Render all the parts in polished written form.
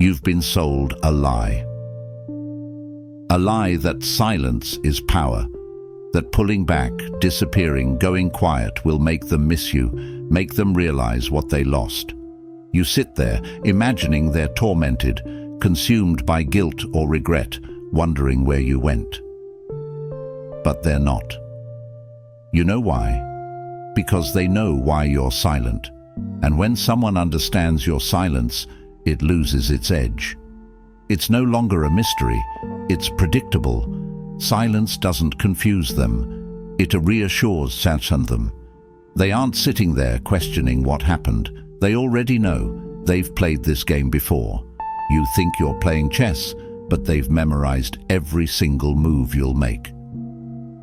You've been sold a lie. A lie that silence is power, that pulling back, disappearing, going quiet will make them miss you, make them realize what they lost. You sit there, imagining they're tormented, consumed by guilt or regret, wondering where you went. But they're not. You know why? Because they know why you're silent. And when someone understands your silence, it loses its edge. It's no longer a mystery, it's predictable. Silence doesn't confuse them, it reassures them. They aren't sitting there questioning what happened. They already know. They've played this game before. You think you're playing chess, but they've memorized every single move you'll make.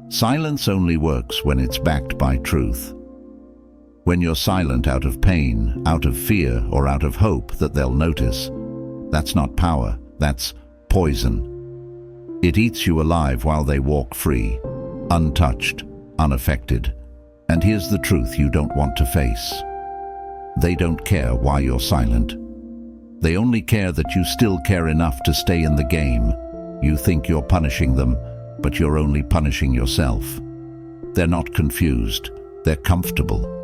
Silence only works when it's backed by truth. When you're silent out of pain, out of fear, or out of hope that they'll notice, that's not power, that's poison. It eats you alive while they walk free, untouched, unaffected. And here's the truth you don't want to face. They don't care why you're silent. They only care that you still care enough to stay in the game. You think you're punishing them, but you're only punishing yourself. They're not confused, they're comfortable.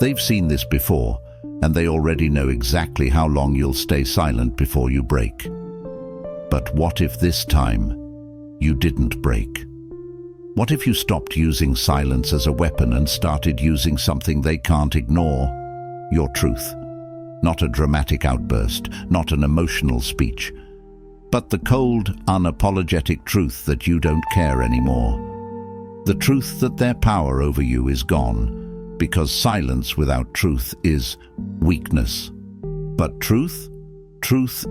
They've seen this before, and they already know exactly how long you'll stay silent before you break. But what if this time you didn't break? What if you stopped using silence as a weapon and started using something they can't ignore? Your truth. Not a dramatic outburst, not an emotional speech, but the cold, unapologetic truth that you don't care anymore. The truth that their power over you is gone, because silence without truth is weakness. But truth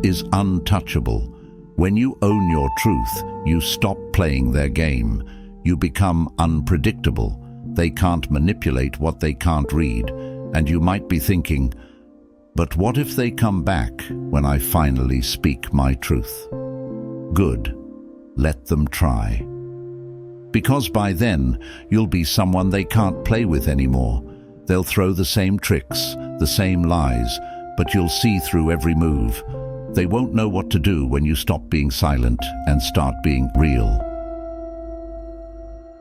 is untouchable. When you own your truth, you stop playing their game. You become unpredictable. They can't manipulate what they can't read. And you might be thinking, but what if they come back when I finally speak my truth? Good. Let them try. Because by then, you'll be someone they can't play with anymore. They'll throw the same tricks, the same lies, but you'll see through every move. They won't know what to do when you stop being silent and start being real.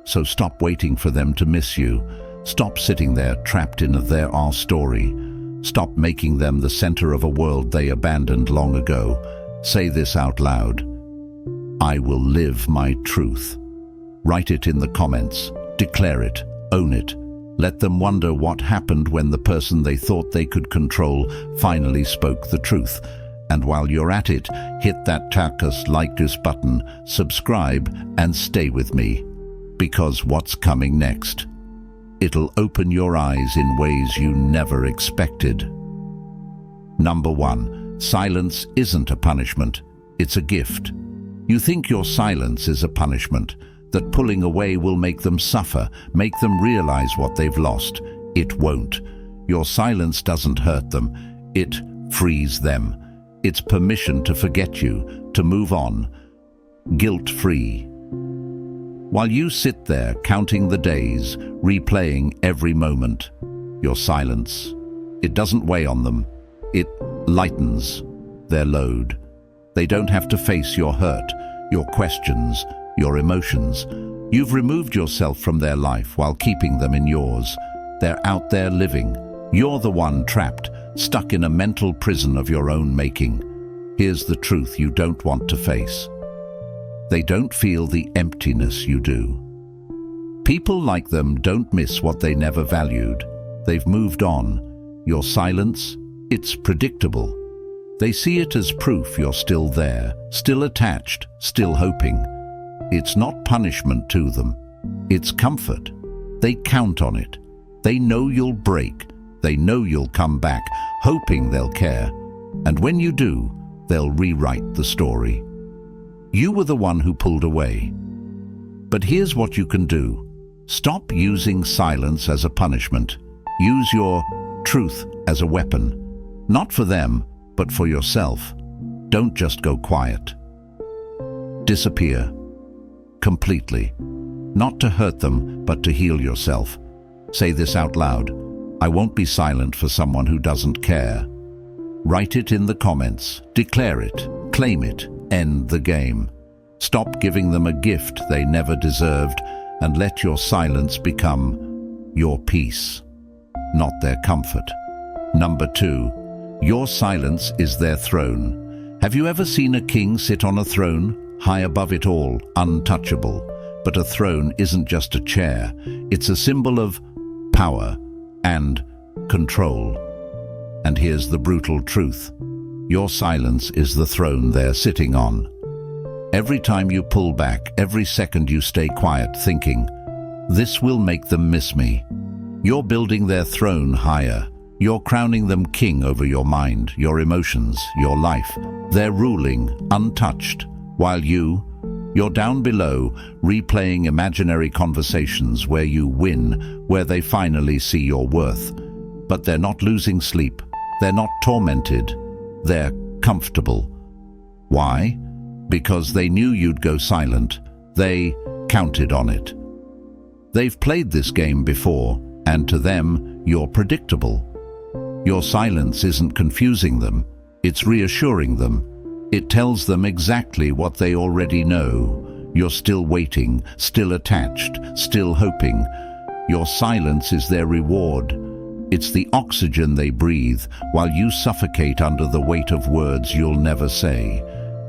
So stop waiting for them to miss you. Stop sitting there trapped in their story. Stop making them the center of a world they abandoned long ago. Say this out loud. I will live my truth. Write it in the comments. Declare it. Own it. Let them wonder what happened when the person they thought they could control finally spoke the truth. And while you're at it, hit that like this button, subscribe, and stay with me. Because what's coming next? It'll open your eyes in ways you never expected. Number 1. Silence isn't a punishment, it's a gift. You think your silence is a punishment, that pulling away will make them suffer, make them realize what they've lost. It won't. Your silence doesn't hurt them, it frees them. It's permission to forget you, to move on, guilt-free. While you sit there counting the days, replaying every moment, your silence, it doesn't weigh on them. It lightens their load. They don't have to face your hurt, your questions, your emotions. You've removed yourself from their life while keeping them in yours. They're out there living. You're the one trapped, stuck in a mental prison of your own making. Here's the truth you don't want to face. They don't feel the emptiness you do. People like them don't miss what they never valued. They've moved on. Your silence, it's predictable. They see it as proof you're still there, still attached, still hoping. It's not punishment to them. It's comfort. They count on it. They know you'll break. They know you'll come back, hoping they'll care. And when you do, they'll rewrite the story. You were the one who pulled away. But here's what you can do. Stop using silence as a punishment. Use your truth as a weapon. Not for them, but for yourself. Don't just go quiet. Disappear. Completely. Not to hurt them, but to heal yourself. Say this out loud. I won't be silent for someone who doesn't care. Write it in the comments. Declare it. Claim it. End the game. Stop giving them a gift they never deserved and let your silence become your peace, not their comfort. Number 2, your silence is their throne. Have you ever seen a king sit on a throne, high above it all, untouchable? But a throne isn't just a chair. It's a symbol of power and control. And here's the brutal truth. Your silence is the throne they're sitting on. Every time you pull back, every second you stay quiet thinking, this will make them miss me. You're building their throne higher. You're crowning them king over your mind, your emotions, your life. They're ruling, untouched, while you're down below, replaying imaginary conversations where you win, where they finally see your worth. But they're not losing sleep. They're not tormented. They're comfortable. Why? Because they knew you'd go silent. They counted on it. They've played this game before, and to them, you're predictable. Your silence isn't confusing them. It's reassuring them. It tells them exactly what they already know. You're still waiting, still attached, still hoping. Your silence is their reward. It's the oxygen they breathe while you suffocate under the weight of words you'll never say.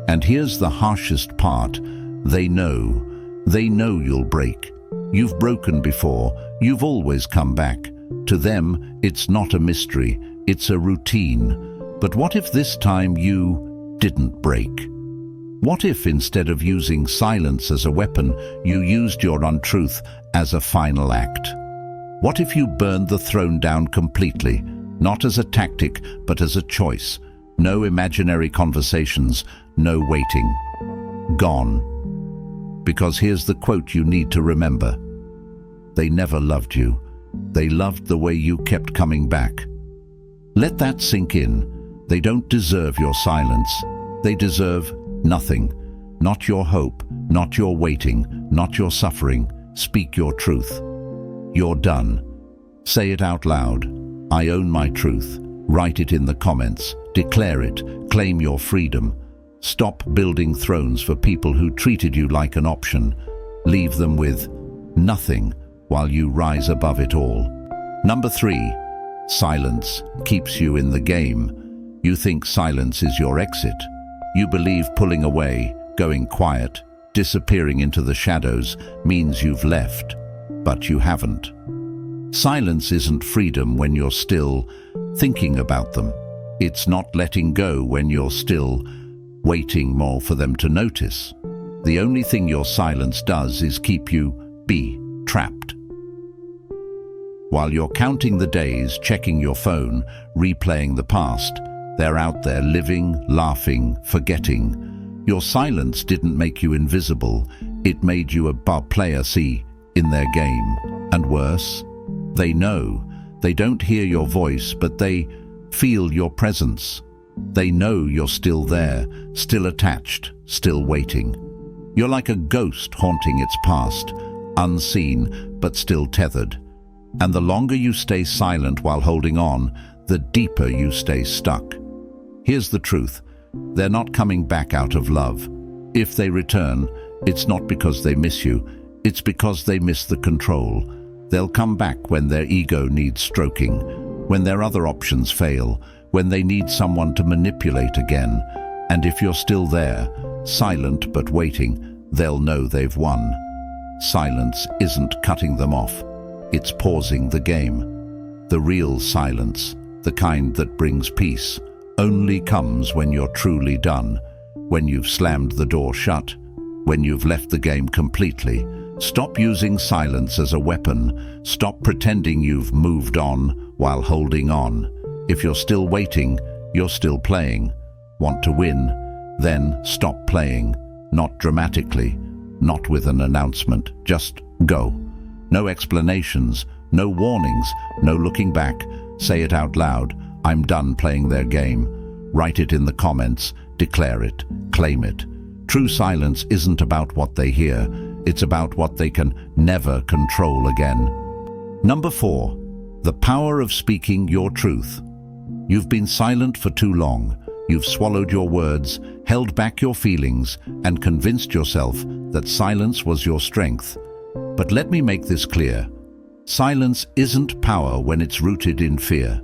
And here's the harshest part. They know you'll break. You've broken before. You've always come back. To them, it's not a mystery. It's a routine. But what if this time you didn't break? What if instead of using silence as a weapon, you used your untruth as a final act? What if you burned the throne down completely, not as a tactic, but as a choice? No imaginary conversations, no waiting. Gone. Because here's the quote you need to remember. They never loved you. They loved the way you kept coming back. Let that sink in. They don't deserve your silence. They deserve nothing. Not your hope, not your waiting, not your suffering. Speak your truth. You're done. Say it out loud. I own my truth. Write it in the comments. Declare it. Claim your freedom. Stop building thrones for people who treated you like an option. Leave them with nothing while you rise above it all. Number 3, silence keeps you in the game. You think silence is your exit. You believe pulling away, going quiet, disappearing into the shadows means you've left. But you haven't. Silence isn't freedom when you're still thinking about them. It's not letting go when you're still waiting more for them to notice. The only thing your silence does is keep you trapped. While you're counting the days, checking your phone, replaying the past, they're out there living, laughing, forgetting. Your silence didn't make you invisible. It made you a player in their game. And worse, they know. They don't hear your voice, but they feel your presence. They know you're still there, still attached, still waiting. You're like a ghost haunting its past, unseen but still tethered. And the longer you stay silent while holding on, the deeper you stay stuck. Here's the truth. They're not coming back out of love. If they return, it's not because they miss you. It's because they miss the control. They'll come back when their ego needs stroking, when their other options fail, when they need someone to manipulate again. And if you're still there, silent but waiting, they'll know they've won. Silence isn't cutting them off. It's pausing the game. The real silence, the kind that brings peace, only comes when you're truly done, when you've slammed the door shut, when you've left the game completely. Stop using silence as a weapon. Stop pretending you've moved on while holding on. If you're still waiting, you're still playing. Want to win? Then stop playing. Not dramatically, not with an announcement. Just go. No explanations, no warnings, no looking back. Say it out loud. I'm done playing their game. Write it in the comments. Declare it. Claim it. True silence isn't about what they hear. It's about what they can never control again. Number 4, the power of speaking your truth. You've been silent for too long. You've swallowed your words, held back your feelings, and convinced yourself that silence was your strength. But let me make this clear. Silence isn't power when it's rooted in fear.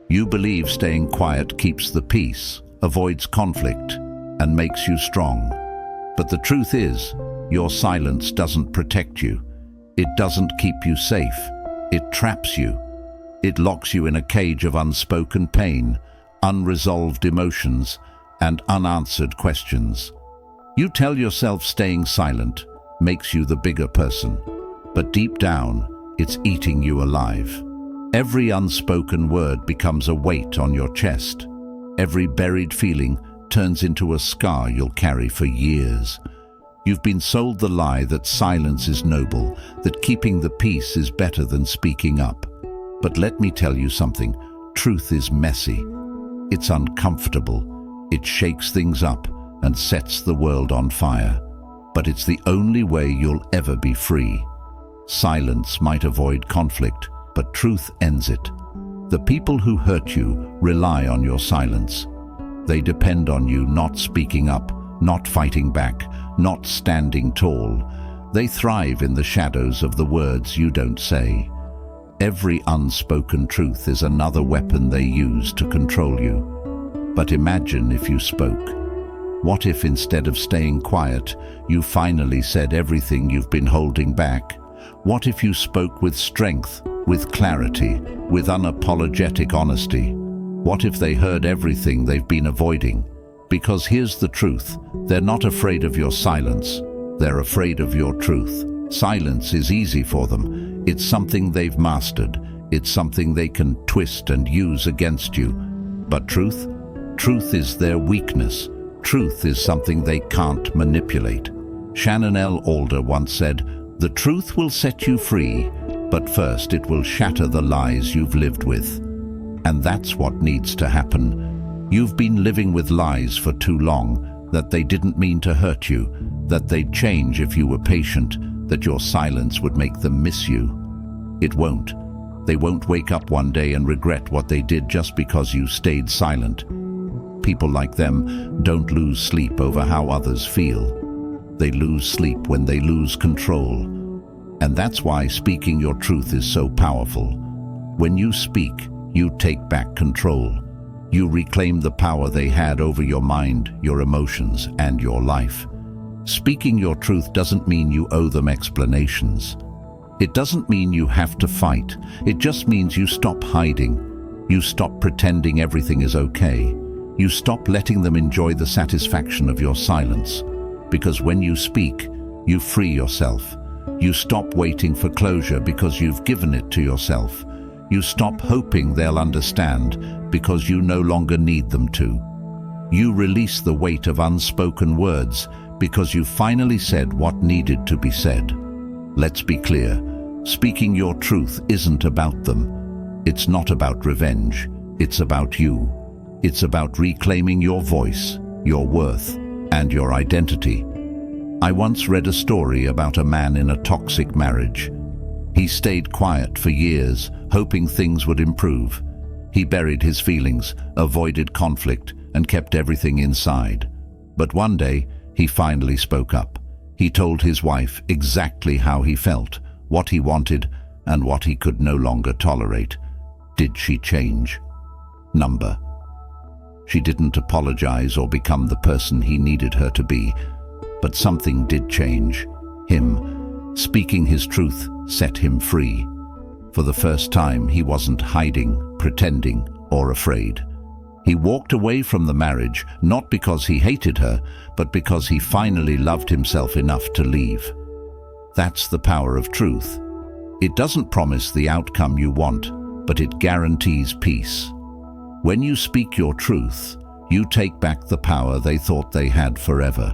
You believe staying quiet keeps the peace, avoids conflict, and makes you strong. But the truth is, your silence doesn't protect you. It doesn't keep you safe. It traps you. It locks you in a cage of unspoken pain, unresolved emotions, and unanswered questions. You tell yourself staying silent makes you the bigger person, but deep down, it's eating you alive. Every unspoken word becomes a weight on your chest. Every buried feeling turns into a scar you'll carry for years. You've been sold the lie that silence is noble, that keeping the peace is better than speaking up. But let me tell you something, truth is messy. It's uncomfortable. It shakes things up and sets the world on fire. But it's the only way you'll ever be free. Silence might avoid conflict, but truth ends it. The people who hurt you rely on your silence. They depend on you not speaking up, not fighting back, not standing tall. They thrive in the shadows of the words you don't say. Every unspoken truth is another weapon they use to control you. But imagine if you spoke. What if instead of staying quiet, you finally said everything you've been holding back? What if you spoke with strength, with clarity, with unapologetic honesty? What if they heard everything they've been avoiding? Because here's the truth, they're not afraid of your silence, they're afraid of your truth. Silence is easy for them. It's something they've mastered. It's something they can twist and use against you. But truth? Truth is their weakness. Truth is something they can't manipulate. Shannon L. Alder once said, "The truth will set you free, but first it will shatter the lies you've lived with." And that's what needs to happen. You've been living with lies for too long, that they didn't mean to hurt you, that they'd change if you were patient, that your silence would make them miss you. It won't. They won't wake up one day and regret what they did just because you stayed silent. People like them don't lose sleep over how others feel. They lose sleep when they lose control. And that's why speaking your truth is so powerful. When you speak, you take back control. You reclaim the power they had over your mind, your emotions, and your life. Speaking your truth doesn't mean you owe them explanations. It doesn't mean you have to fight. It just means you stop hiding. You stop pretending everything is okay. You stop letting them enjoy the satisfaction of your silence. Because when you speak, you free yourself. You stop waiting for closure because you've given it to yourself. You stop hoping they'll understand because you no longer need them to. You release the weight of unspoken words because you finally said what needed to be said. Let's be clear, speaking your truth isn't about them. It's not about revenge. It's about you. It's about reclaiming your voice, your worth, and your identity. I once read a story about a man in a toxic marriage. He stayed quiet for years, hoping things would improve. He buried his feelings, avoided conflict, and kept everything inside. But one day, he finally spoke up. He told his wife exactly how he felt, what he wanted, and what he could no longer tolerate. Did she change? Number. She didn't apologize or become the person he needed her to be, but something did change. Him. Speaking his truth set him free. For the first time, he wasn't hiding, pretending, or afraid. He walked away from the marriage, not because he hated her, but because he finally loved himself enough to leave. That's the power of truth. It doesn't promise the outcome you want, but it guarantees peace. When you speak your truth, you take back the power they thought they had forever.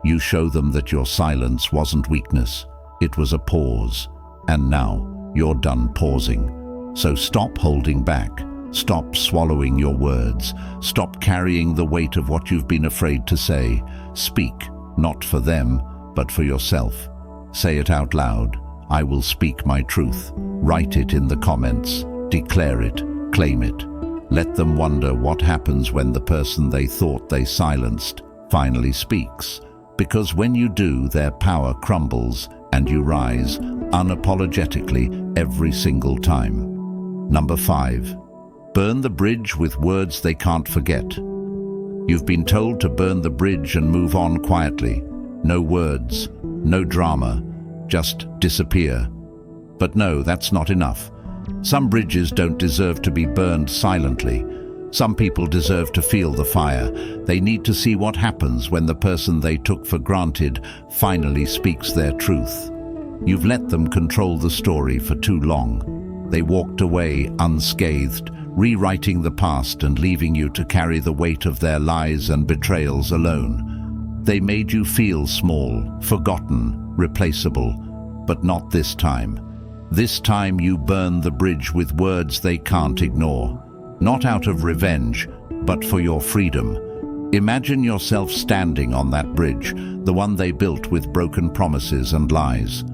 You show them that your silence wasn't weakness, it was a pause. And now, you're done pausing. So stop holding back. Stop swallowing your words. Stop carrying the weight of what you've been afraid to say. Speak, not for them, but for yourself. Say it out loud. I will speak my truth. Write it in the comments. Declare it. Claim it. Let them wonder what happens when the person they thought they silenced finally speaks. Because when you do, their power crumbles and you rise unapologetically every single time. Number 5. Burn the bridge with words they can't forget. You've been told to burn the bridge and move on quietly. No words, no drama, just disappear. But no, that's not enough. Some bridges don't deserve to be burned silently. Some people deserve to feel the fire. They need to see what happens when the person they took for granted finally speaks their truth. You've let them control the story for too long. They walked away unscathed, rewriting the past and leaving you to carry the weight of their lies and betrayals alone. They made you feel small, forgotten, replaceable, but not this time. This time you burn the bridge with words they can't ignore. Not out of revenge, but for your freedom. Imagine yourself standing on that bridge, the one they built with broken promises and lies.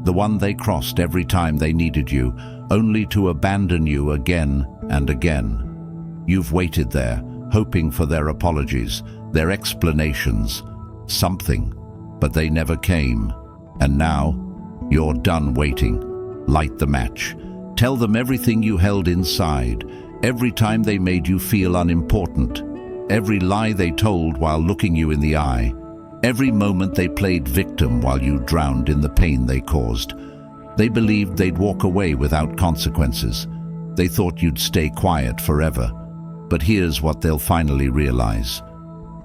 The one they crossed every time they needed you, only to abandon you again and again. You've waited there, hoping for their apologies, their explanations, something, but they never came. And now, you're done waiting. Light the match. Tell them everything you held inside. Every time they made you feel unimportant, every lie they told while looking you in the eye, every moment they played victim while you drowned in the pain they caused. They believed they'd walk away without consequences. They thought you'd stay quiet forever. But here's what they'll finally realize.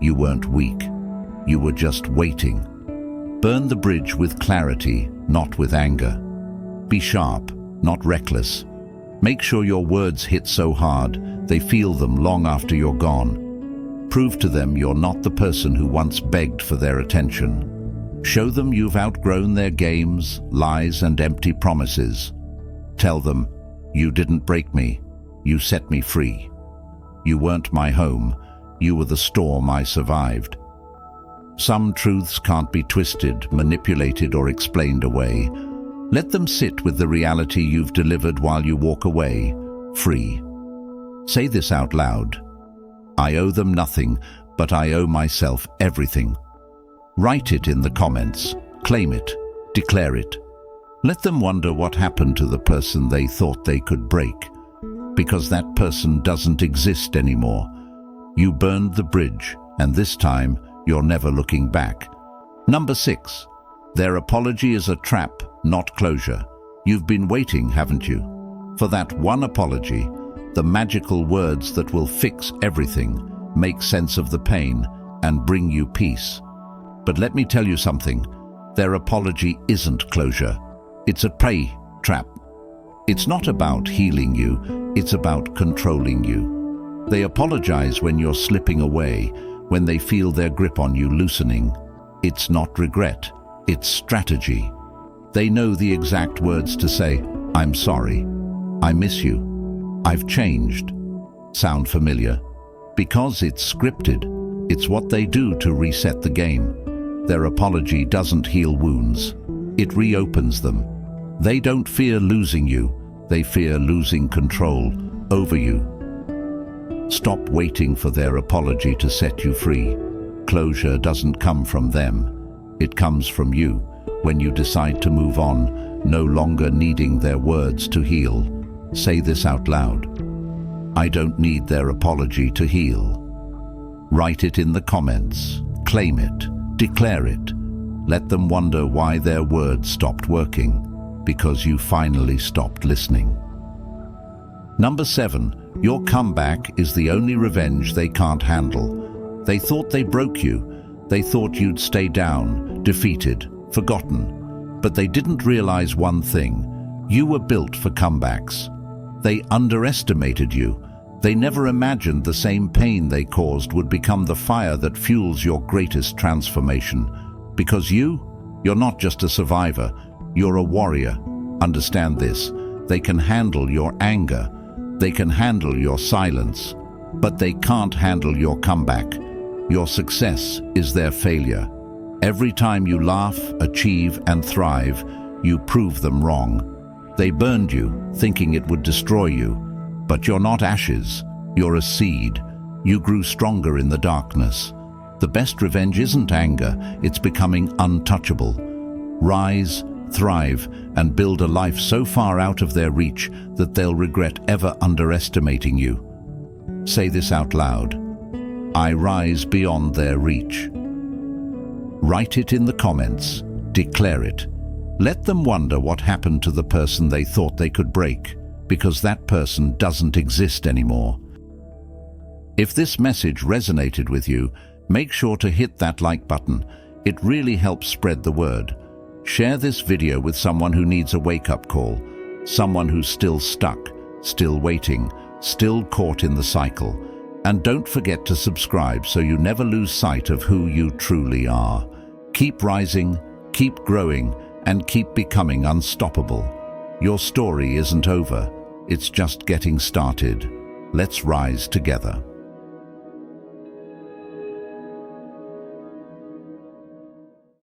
You weren't weak. You were just waiting. Burn the bridge with clarity, not with anger. Be sharp, not reckless. Make sure your words hit so hard, they feel them long after you're gone. Prove to them you're not the person who once begged for their attention. Show them you've outgrown their games, lies, and empty promises. Tell them, you didn't break me, you set me free. You weren't my home, you were the storm I survived. Some truths can't be twisted, manipulated, or explained away. Let them sit with the reality you've delivered while you walk away, free. Say this out loud. I owe them nothing, but I owe myself everything. Write it in the comments. Claim it. Declare it. Let them wonder what happened to the person they thought they could break. Because that person doesn't exist anymore. You burned the bridge, and this time you're never looking back. Number 6. Their apology is a trap, not closure. You've been waiting, haven't you? For that one apology, the magical words that will fix everything, make sense of the pain, and bring you peace. But let me tell you something. Their apology isn't closure. It's a prey trap. It's not about healing you, it's about controlling you. They apologize when you're slipping away, when they feel their grip on you loosening. It's not regret. It's strategy. They know the exact words to say, I'm sorry, I miss you, I've changed. Sound familiar? Because it's scripted. It's what they do to reset the game. Their apology doesn't heal wounds. It reopens them. They don't fear losing you. They fear losing control over you. Stop waiting for their apology to set you free. Closure doesn't come from them. It comes from you when you decide to move on, no longer needing their words to heal. Say this out loud. I don't need their apology to heal. Write it in the comments. Claim it. Declare it. Let them wonder why their words stopped working. Because you finally stopped listening. Number 7. Your comeback is the only revenge they can't handle. They thought they broke you. They thought you'd stay down, defeated, forgotten. But they didn't realize one thing. You were built for comebacks. They underestimated you. They never imagined the same pain they caused would become the fire that fuels your greatest transformation. Because you're not just a survivor, you're a warrior. Understand this. They can handle your anger. They can handle your silence. But they can't handle your comeback. Your success is their failure. Every time you laugh, achieve, and thrive, you prove them wrong. They burned you, thinking it would destroy you. But you're not ashes. You're a seed. You grew stronger in the darkness. The best revenge isn't anger, it's becoming untouchable. Rise, thrive, and build a life so far out of their reach that they'll regret ever underestimating you. Say this out loud. I rise beyond their reach. Write it in the comments. Declare it. Let them wonder what happened to the person they thought they could break, because that person doesn't exist anymore. If this message resonated with you, make sure to hit that like button. It really helps spread the word. Share this video with someone who needs a wake-up call, someone who's still stuck, still waiting, still caught in the cycle. And don't forget to subscribe so you never lose sight of who you truly are. Keep rising, keep growing, and keep becoming unstoppable. Your story isn't over, it's just getting started. Let's rise together.